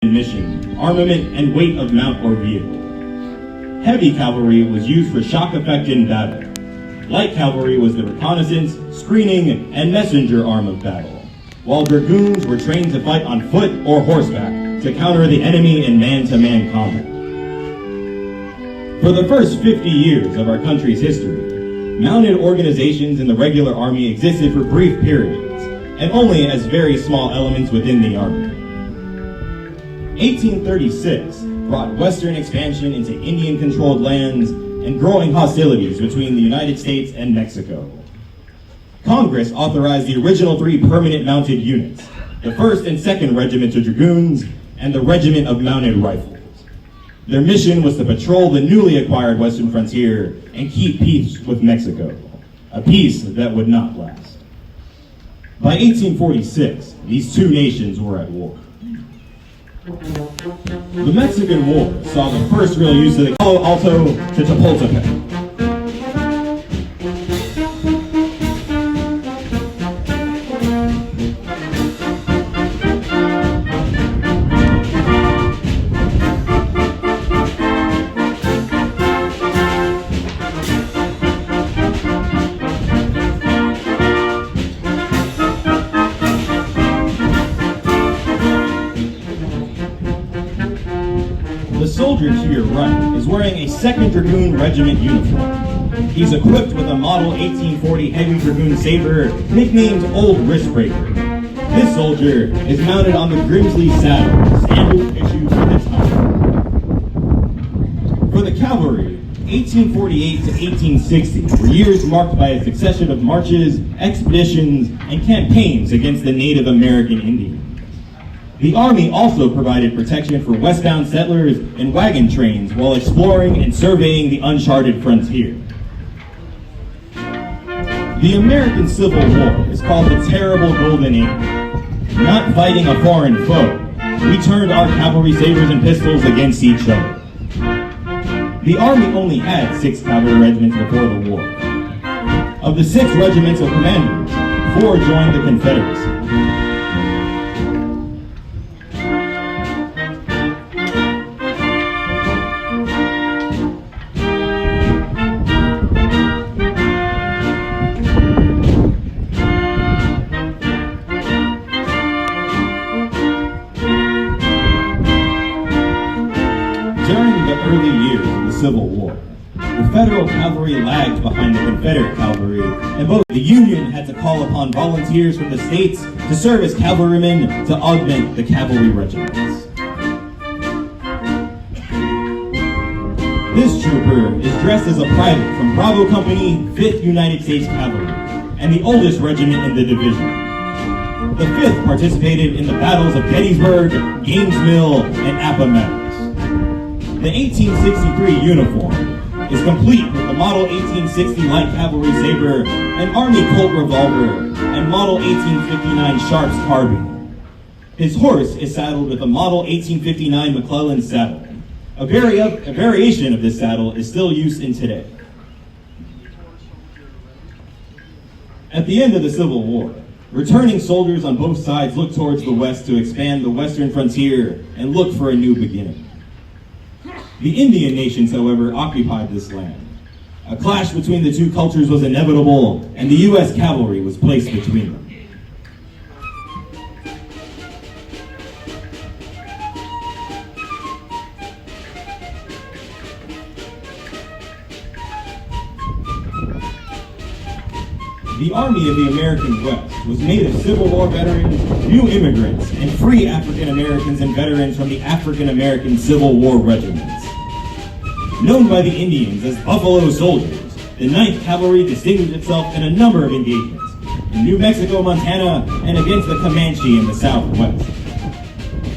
mission, armament, and weight of mount or vehicle. Heavy cavalry was used for shock effect in battle. Light cavalry was the reconnaissance, screening, and messenger arm of battle, while dragoons were trained to fight on foot or horseback to counter the enemy in man-to-man combat. For the first 50 years of our country's history, mounted organizations in the regular army existed for brief periods, and only as very small elements within the army. 1836 brought Western expansion into Indian-controlled lands and growing hostilities between the United States and Mexico. Congress authorized the original 3 permanent mounted units, the 1st and 2nd Regiments of Dragoons and the Regiment of Mounted Rifles. Their mission was to patrol the newly acquired western frontier and keep peace with Mexico, a peace that would not last. By 1846, these two nations were at war. The Mexican War saw the first real use of the Palo Alto to Chapultepec. The soldier to your right is wearing a 2nd Dragoon Regiment uniform. He's equipped with a Model 1840 Heavy Dragoon saber nicknamed Old Wristbreaker. This soldier is mounted on the Grimsley saddle, standard issue for the time. For the cavalry, 1848 to 1860 were years marked by a succession of marches, expeditions, and campaigns against the Native American Indians. The Army also provided protection for westbound settlers and wagon trains while exploring and surveying the uncharted frontier. The American Civil War is called the Terrible Golden Age. Not fighting a foreign foe, we turned our cavalry sabers and pistols against each other. The Army only had 6 cavalry regiments before the war. Of the 6 regimental commanders, 4 joined the Confederacy. During the early years of the Civil War, the Federal cavalry lagged behind the Confederate cavalry, and both the Union had to call upon volunteers from the states to serve as cavalrymen to augment the cavalry regiments. This trooper is dressed as a private from Bravo Company, 5th United States Cavalry, and the oldest regiment in the division. The 5th participated in the battles of Gettysburg, Gaines Mill, and Appomattox. The 1863 uniform is complete with the Model 1860 Light Cavalry Saber, an Army Colt revolver, and Model 1859 Sharps carbine. His horse is saddled with a Model 1859 McClellan saddle. A variation of this saddle is still used in today. At the end of the Civil War, returning soldiers on both sides looked towards the west to expand the western frontier and look for a new beginning. The Indian nations, however, occupied this land. A clash between the two cultures was inevitable, and the U.S. cavalry was placed between them. The Army of the American West was made of Civil War veterans, new immigrants, and free African Americans and veterans from the African American Civil War regiments. Known by the Indians as Buffalo Soldiers, the 9th Cavalry distinguished itself in a number of engagements, in New Mexico, Montana, and against the Comanche in the Southwest.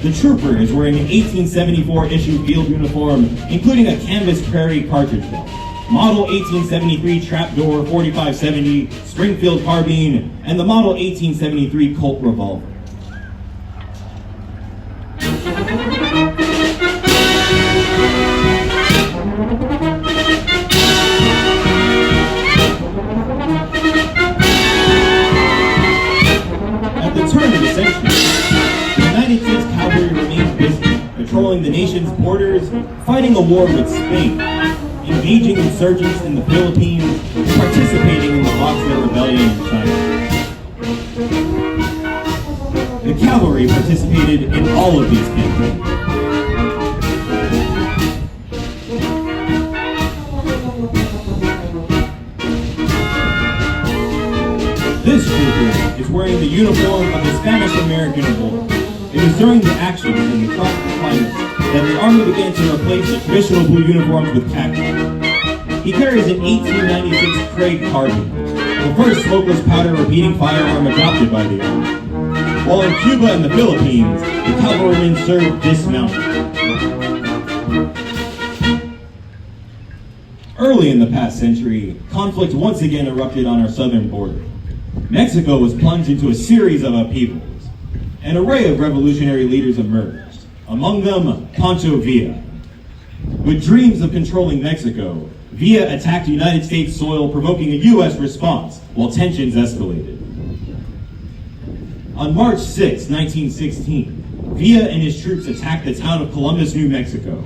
The trooper is wearing an 1874 issue field uniform, including a canvas prairie cartridge belt, Model 1873 Trapdoor 4570 Springfield carbine, and the Model 1873 Colt revolver. At the turn of the century, the United States cavalry remained busy, patrolling the nation's borders, fighting a war with Spain, engaging insurgents in the Philippines, and participating in the Boxer Rebellion in China. The cavalry participated in all of these campaigns. This trooper is wearing the uniform of the Spanish-American War. It was during the actions in the tropical climates that the Army began to replace the traditional blue uniforms with khaki. He carries an 1896 Craig carbine, the first smokeless powder repeating firearm adopted by the Army. While in Cuba and the Philippines, the cavalrymen served dismounted. Early in the past century, conflict once again erupted on our southern border. Mexico was plunged into a series of upheavals. An array of revolutionary leaders emerged, among them Pancho Villa. With dreams of controlling Mexico, Villa attacked United States soil, provoking a U.S. response while tensions escalated. On March 6, 1916, Villa and his troops attacked the town of Columbus, New Mexico.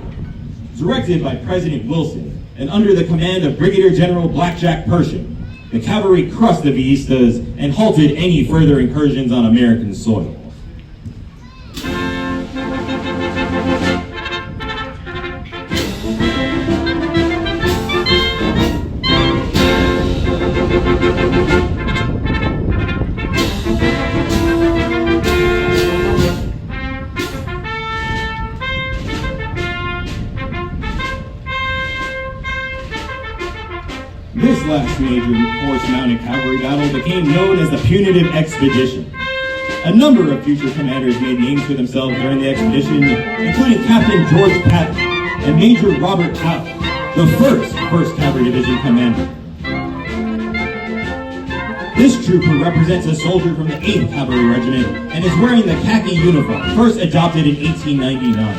Directed by President Wilson and under the command of Brigadier General Blackjack Pershing, the cavalry crushed the Villistas and halted any further incursions on American soil. This last major horse-mounted cavalry battle became known as the Punitive Expedition. A number of future commanders made names for themselves during the expedition, including Captain George Patton and Major Robert Howe, the first Cavalry Division commander. This trooper represents a soldier from the 8th Cavalry Regiment and is wearing the khaki uniform, first adopted in 1899.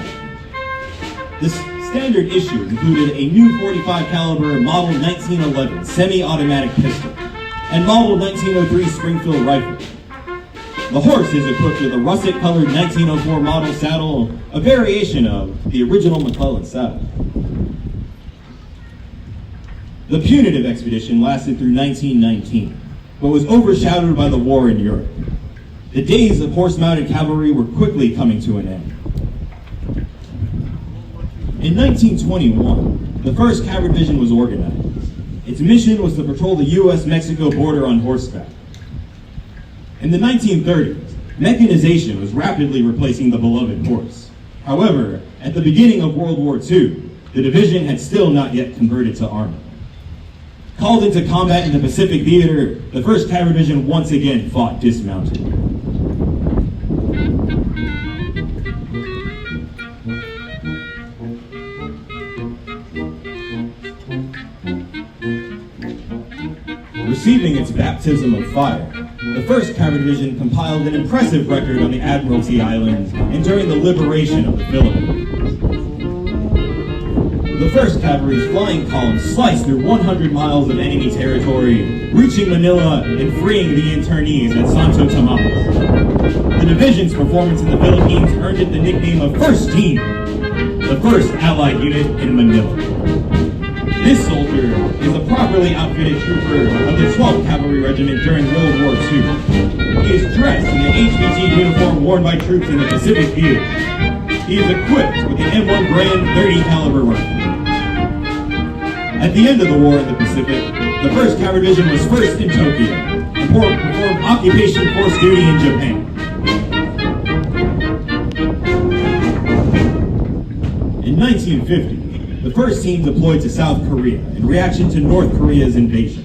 This standard issue included a new .45 caliber Model 1911 semi-automatic pistol and Model 1903 Springfield rifle. The horse is equipped with a russet-colored 1904 model saddle, a variation of the original McClellan saddle. The Punitive Expedition lasted through 1919, but was overshadowed by the war in Europe. The days of horse-mounted cavalry were quickly coming to an end. In 1921, the 1st Cavalry Division was organized. Its mission was to patrol the U.S.-Mexico border on horseback. In the 1930s, mechanization was rapidly replacing the beloved horse. However, at the beginning of World War II, the division had still not yet converted to army. Called into combat in the Pacific Theater, the 1st Cavalry Division once again fought dismounted. Receiving its baptism of fire, the 1st Cavalry Division compiled an impressive record on the Admiralty Islands and during the liberation of the Philippines. The 1st Cavalry's flying column sliced through 100 miles of enemy territory, reaching Manila and freeing the internees at Santo Tomas. The division's performance in the Philippines earned it the nickname of First Team, the first Allied unit in Manila. This soldier is a properly outfitted trooper of the 12th Cavalry Regiment during World War II. He is dressed in the HVT uniform worn by troops in the Pacific Theater. He is equipped with the M1 brand 30 caliber rifle. At the end of the war in the Pacific, the 1st Cavalry Division was first in Tokyo and performed occupation force duty in Japan. In 1950, the 1st team deployed to South Korea in reaction to North Korea's invasion.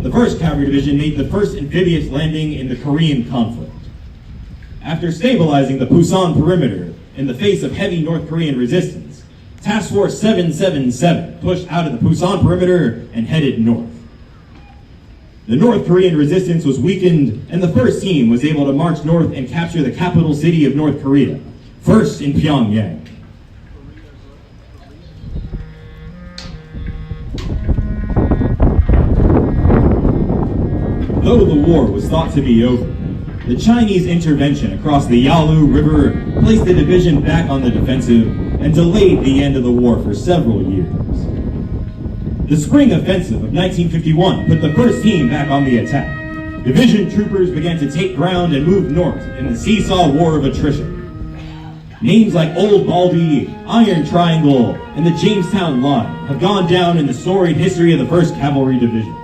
The 1st Cavalry Division made the first amphibious landing in the Korean conflict. After stabilizing the Pusan perimeter in the face of heavy North Korean resistance, Task Force 777 pushed out of the Pusan perimeter and headed north. The North Korean resistance was weakened, and the 1st team was able to march north and capture the capital city of North Korea, first in Pyongyang. Though the war was thought to be over, the Chinese intervention across the Yalu River placed the division back on the defensive and delayed the end of the war for several years. The spring offensive of 1951 put the 1st Team back on the attack. Division troopers began to take ground and move north in the seesaw war of attrition. Names like Old Baldy, Iron Triangle, and the Jamestown Line have gone down in the storied history of the 1st Cavalry Division.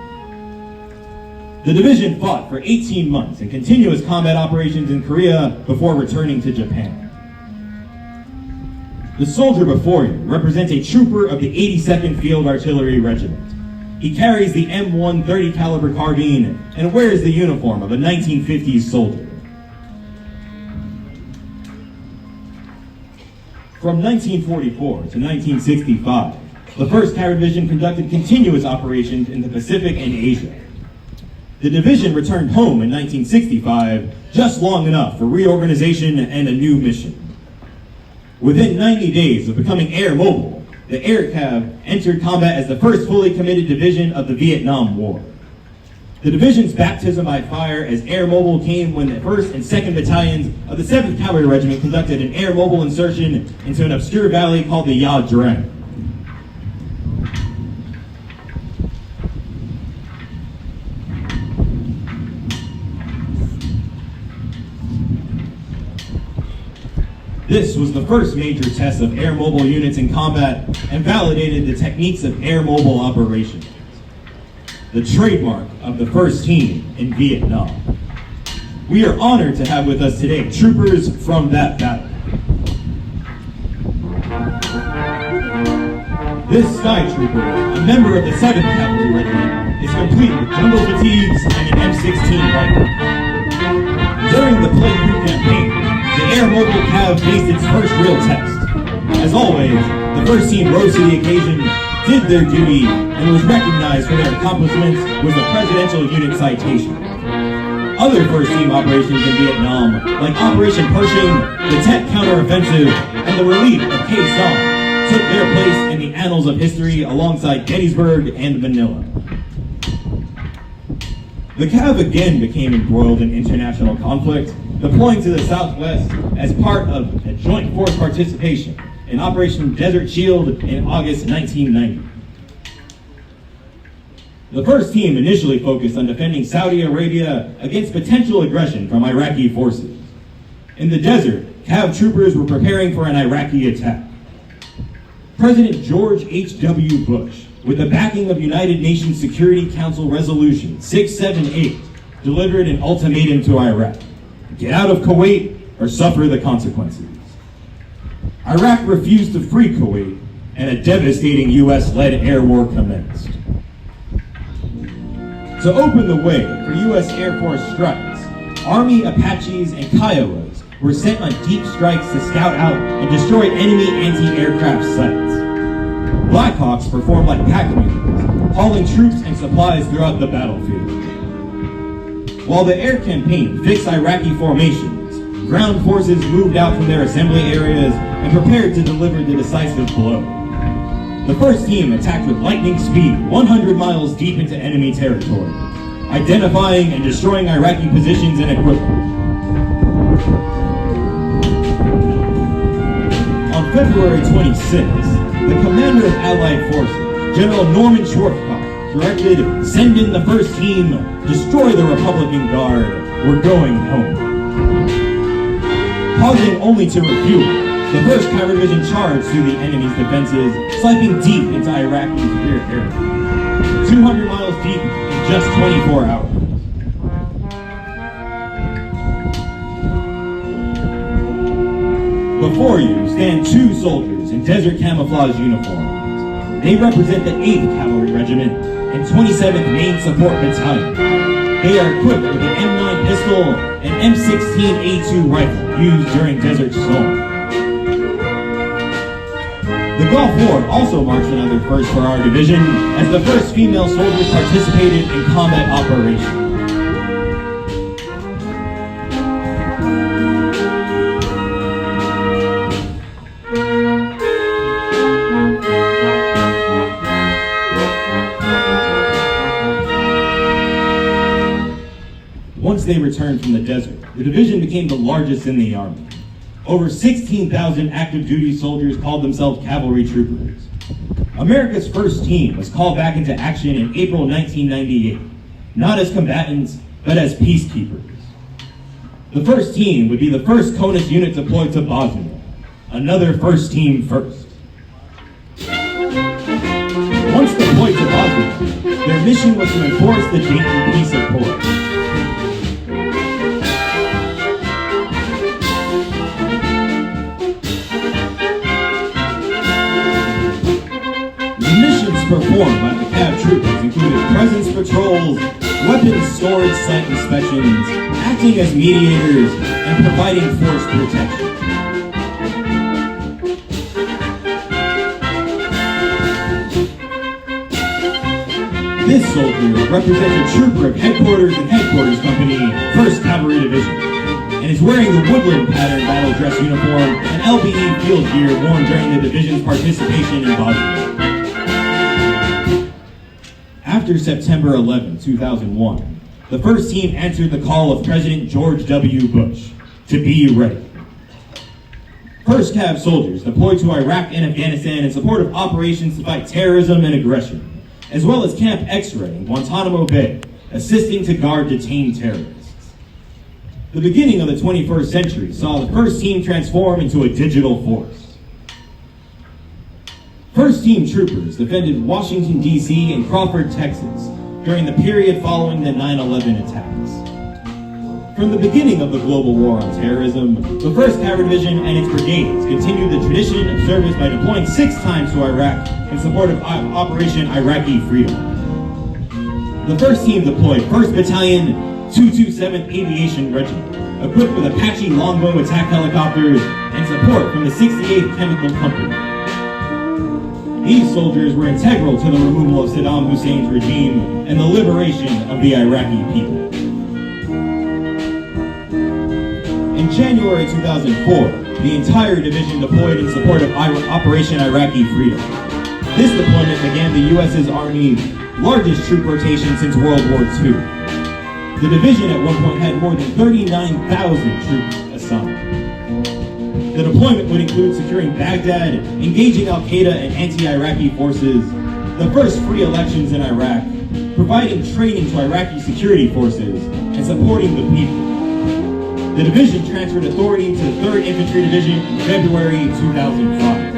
The division fought for 18 months in continuous combat operations in Korea before returning to Japan. The soldier before you represents a trooper of the 82nd Field Artillery Regiment. He carries the M1 30 caliber carbine and wears the uniform of a 1950s soldier. From 1944 to 1965, the 1st Cavalry Division conducted continuous operations in the Pacific and Asia. The division returned home in 1965, just long enough for reorganization and a new mission. Within 90 days of becoming air mobile, the Air Cav entered combat as the 1st fully committed division of the Vietnam War. The division's baptism by fire as air mobile came when the 1st and 2nd Battalions of the 7th Cavalry Regiment conducted an air mobile insertion into an obscure valley called the Ya Drang. This was the first major test of air mobile units in combat and validated the techniques of air mobile operations, the trademark of the 1st Team in Vietnam. We are honored to have with us today troopers from that battle. This Sky Trooper, a member of the 7th Cavalry Regiment, is complete with jungle fatigues and an M16 rifle. During the Playthrough campaign, the Air Mobile Cav faced its first real test. As always, the 1st Team rose to the occasion, did their duty, and was recognized for their accomplishments with a Presidential Unit Citation. Other 1st Team operations in Vietnam, like Operation Pershing, the Tet Counteroffensive, and the relief of Khe Sanh, took their place in the annals of history alongside Gettysburg and Manila. The Cav again became embroiled in international conflict, deploying to the southwest as part of a joint force participation in Operation Desert Shield in August 1990. The 1st Team initially focused on defending Saudi Arabia against potential aggression from Iraqi forces. In the desert, Cav troopers were preparing for an Iraqi attack. President George H.W. Bush, with the backing of United Nations Security Council Resolution 678, delivered an ultimatum to Iraq: get out of Kuwait or suffer the consequences. Iraq refused to free Kuwait, and a devastating U.S.-led air war commenced. To open the way for U.S. Air Force strikes, Army Apaches and Kiowas were sent on deep strikes to scout out and destroy enemy anti-aircraft sites. Blackhawks performed like pack mules, hauling troops and supplies throughout the battlefield. While the air campaign fixed Iraqi formations, ground forces moved out from their assembly areas and prepared to deliver the decisive blow. The 1st Team attacked with lightning speed 100 miles deep into enemy territory, identifying and destroying Iraqi positions and equipment. On February 26th, the commander of Allied forces, General Norman Schwarzkopf, directed, send in the 1st Team, destroy the Republican Guard, we're going home. Pausing only to refuel, the 1st Cavalry Division charged through the enemy's defenses, swiping deep into Iraqi rear area, 200 miles deep in just 24 hours. Before you stand 2 soldiers in desert camouflage uniforms. They represent the 8th Cavalry Regiment and 27th Main Support Battalion. They are equipped with an M9 pistol and M16A2 rifle used during Desert Storm. The Gulf War also marks another first for our division, as the first female soldiers participated in combat operations. Once they returned from the desert, the division became the largest in the Army. over 16,000 active duty soldiers called themselves cavalry troopers. America's first team was called back into action in April 1998, not as combatants, but as peacekeepers. The first team would be the first CONUS unit deployed to Bosnia, another first team first. Once deployed to Bosnia, their mission was to enforce the Dayton Peace Accord. The missions performed by the CAV troopers included presence patrols, weapons storage site inspections, acting as mediators, and providing force protection. This soldier represents a trooper of Headquarters and Headquarters Company, 1st Cavalry Division, and is wearing the woodland pattern battle dress uniform and LBE field gear worn during the division's participation in Bosnia. After September 11, 2001, the first team answered the call of President George W. Bush to be ready. 1st Cav soldiers deployed to Iraq and Afghanistan in support of operations to fight terrorism and aggression, as well as Camp X-Ray in Guantanamo Bay, assisting to guard detained terrorists. The beginning of the 21st century saw the first team transform into a digital force. First team troopers defended Washington, D.C. and Crawford, Texas during the period following the 9/11 attacks. From the beginning of the global war on terrorism, the 1st Cavalry Division and its brigades continued the tradition of service by deploying 6 times to Iraq in support of Operation Iraqi Freedom. The first team deployed 1st Battalion, 227th Aviation Regiment, equipped with Apache longbow attack helicopters and support from the 68th Chemical Company. These soldiers were integral to the removal of Saddam Hussein's regime and the liberation of the Iraqi people. In January 2004, the entire division deployed in support of Operation Iraqi Freedom. This deployment began the U.S.'s Army's largest troop rotation since World War II. The division at one point had more than 39,000 troops assigned. The deployment would include securing Baghdad, engaging Al-Qaeda and anti-Iraqi forces, the first free elections in Iraq, providing training to Iraqi security forces, and supporting the people. The division transferred authority to the 3rd Infantry Division in February 2005.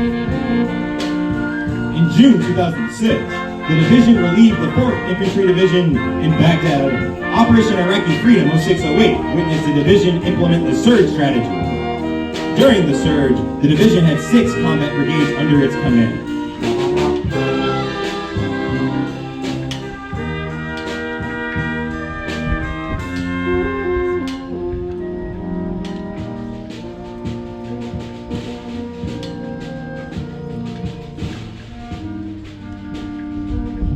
In June 2006, the division relieved the 4th Infantry Division in Baghdad. Operation Iraqi Freedom 0608 witnessed the division implement the surge strategy. During the surge, the division had 6 combat brigades under its command.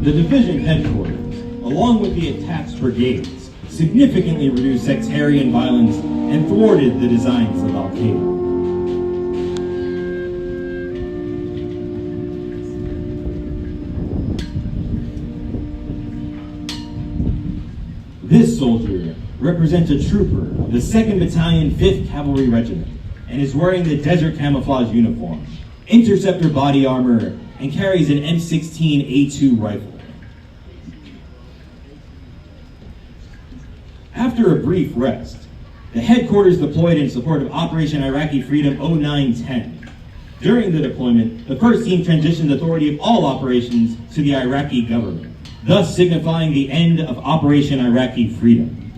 The division headquarters, along with the attached brigades, significantly reduced sectarian violence and thwarted the designs of Al-Qaeda. This soldier represents a trooper of the 2nd Battalion, 5th Cavalry Regiment, and is wearing the desert camouflage uniform, interceptor body armor, and carries an M16A2 rifle. After a brief rest, the headquarters deployed in support of Operation Iraqi Freedom 0910. During the deployment, the first team transitioned authority of all operations to the Iraqi government, thus signifying the end of Operation Iraqi Freedom.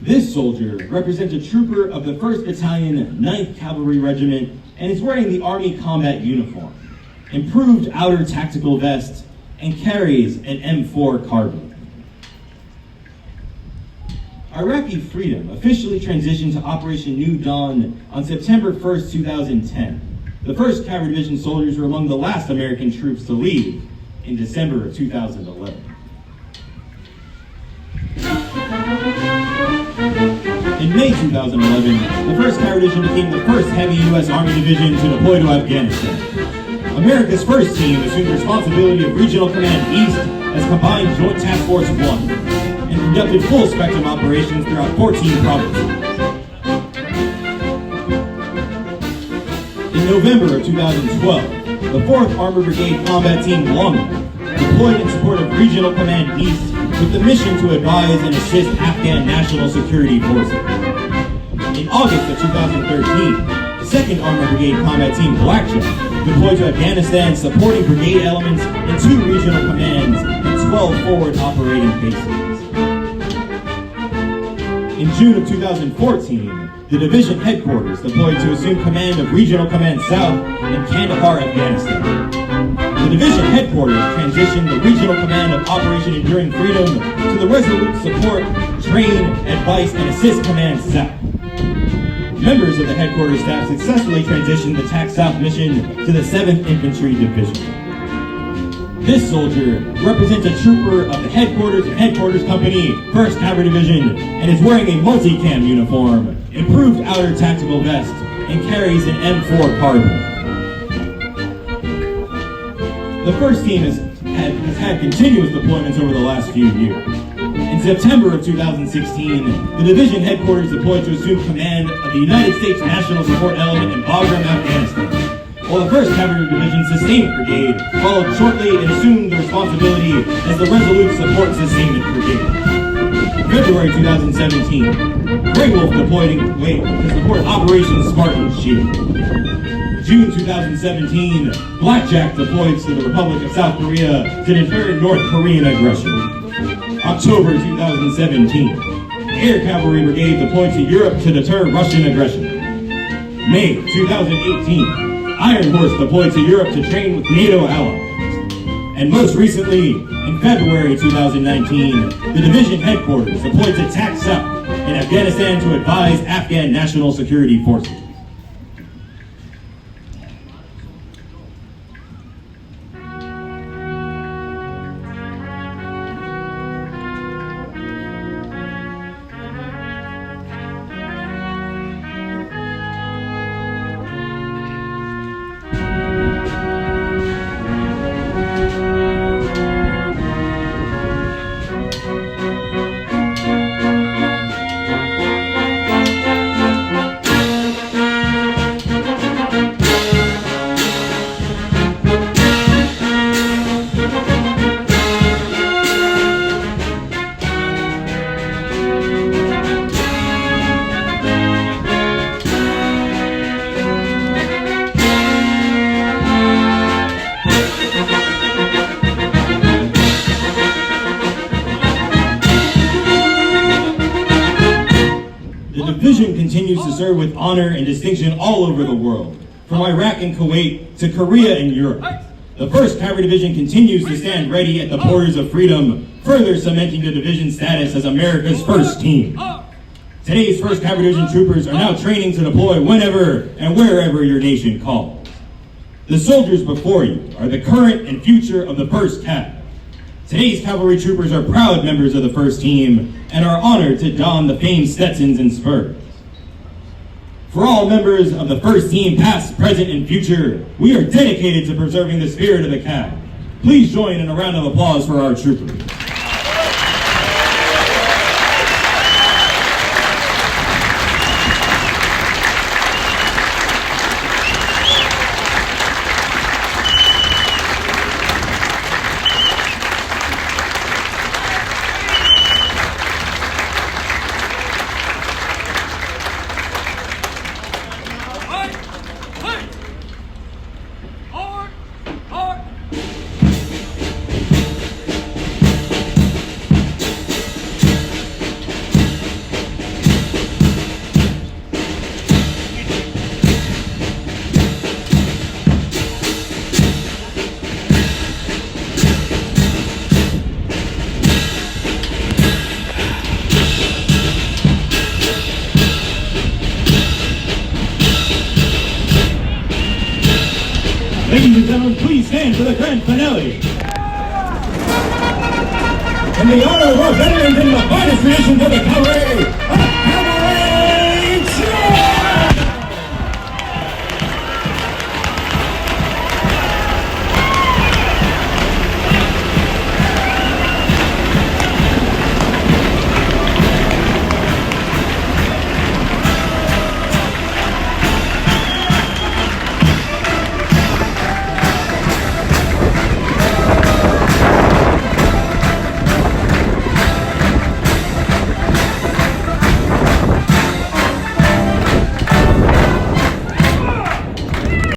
This soldier represents a trooper of the 1st Battalion, 9th Cavalry Regiment, and is wearing the Army combat uniform, improved outer tactical vest, and carries an M4 carbine. Iraqi Freedom officially transitioned to Operation New Dawn on September 1st, 2010. The 1st Cavalry Division soldiers were among the last American troops to leave in December of 2011. In May 2011, the 1st Cavalry Division became the first heavy U.S. Army division to deploy to Afghanistan. America's first team assumed responsibility of Regional Command East as Combined Joint Task Force 1. conducted full-spectrum operations throughout 14 provinces. In November of 2012, the 4th Armored Brigade Combat Team Longman deployed in support of Regional Command East with the mission to advise and assist Afghan National Security Forces. In August of 2013, the 2nd Armored Brigade Combat Team Blackjack deployed to Afghanistan supporting brigade elements in 2 regional commands and 12 forward operating bases. In June of 2014, the division headquarters deployed to assume command of Regional Command South in Kandahar, Afghanistan. The division headquarters transitioned the Regional Command of Operation Enduring Freedom to the Resolute Support, Train, Advice, and Assist Command South. Members of the headquarters staff successfully transitioned the TAC South mission to the 7th Infantry Division. This soldier represents a trooper of the Headquarters and Headquarters Company, 1st Cavalry Division, and is wearing a multi-cam uniform, improved outer tactical vest, and carries an M4 carbine. The 1st team has had continuous deployments over the last few years. In September of 2016, the division headquarters deployed to assume command of the United States National Support Element in Bagram, Afghanistan, while the 1st Cavalry Division Sustainment Brigade followed shortly and assumed the responsibility as the Resolute Support Sustainment Brigade. In February 2017, Grey Wolf deployed in Kuwait to support Operation Spartan Shield. June 2017, Blackjack deployed to the Republic of South Korea to deter North Korean aggression. October 2017, Air Cavalry Brigade deployed to Europe to deter Russian aggression. May 2018, Iron Horse deployed to Europe to train with NATO allies. And most recently, in February 2019, the division headquarters deployed to TAC South in Afghanistan to advise Afghan National Security Forces. The division continues to serve with honor and distinction all over the world, from Iraq and Kuwait to Korea and Europe. The 1st Cavalry Division continues to stand ready at the borders of freedom, further cementing the division's status as America's first team. Today's 1st Cavalry Division troopers are now training to deploy whenever and wherever your nation calls. The soldiers before you are the current and future of the 1st Cav. Today's cavalry troopers are proud members of the 1st team and are honored to don the famed Stetsons and spurs. For all members of the 1st team, past, present, and future, we are dedicated to preserving the spirit of the Cav. Please join in a round of applause for our troopers. Ladies and gentlemen, please stand for the grand finale. In the honor of our veterans and the finest traditions of the cavalry,